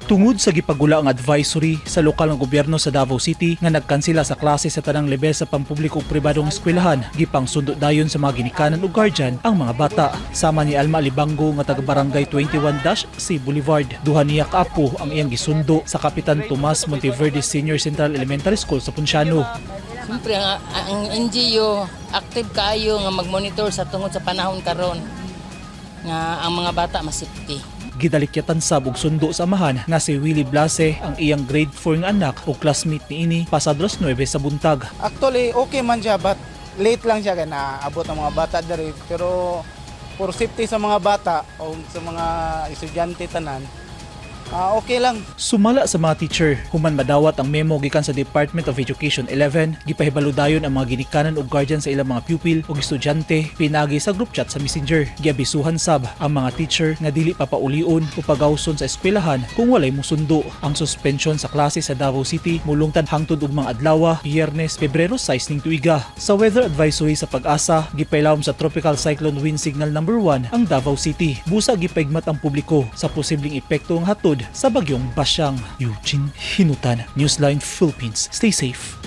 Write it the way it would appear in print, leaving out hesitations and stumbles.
Tungod sa gipagula ang advisory sa lokal nga gobyerno sa Davao City nga nagkansela sa klase sa tanang level sa pampubliko ug pribadong eskwelahan, gipang sundo dayon sa mga ginikanan ug guardian ang mga bata. Sama ni Alma Libanggo nga taga Barangay 21-C Boulevard, duha niya kaapo ang iyang gisundo sa Kapitan Tomas Monteverde Senior Central Elementary School sa Punciano. Siyempre, ang NGO active kaayo nga mag-monitor sa tungod sa panahon karon nga ang mga bata masipti. Gidalikyatan sab og sundo sa amahan nga si Willie Blase ang iyang grade 4 nga anak o classmate niini pasado 9 sa buntag. Actually, okay man siya but late lang siya kaya naabot ang mga bata diri. Pero for safety sa mga bata o sa mga estudyante tanan, okay lang. Sumala sa mga teacher, human madawat ang memo gikan sa Department of Education 11, gipahibalo dayon ang mga ginikanan ug guardian sa ilang mga pupil ug estudyante pinagi sa group chat sa Messenger. Giabisuhan sab ang mga teacher nga dili papaulion o pagawson sa eskwelahan kung walay mosundo. Ang suspension sa klase sa Davao City mulungtad hangtod og mga adlaw, Biyernes, Pebrero 6 ning tuiga. Sa weather advisory sa Pag-asa, gipailawom sa tropical cyclone wind signal number 1 ang Davao City. Busa gipaigmat ang publiko sa posibleng epekto ang hatod sa Bagyong Basyang. Eugene Hinutan, Newsline Philippines. Stay safe.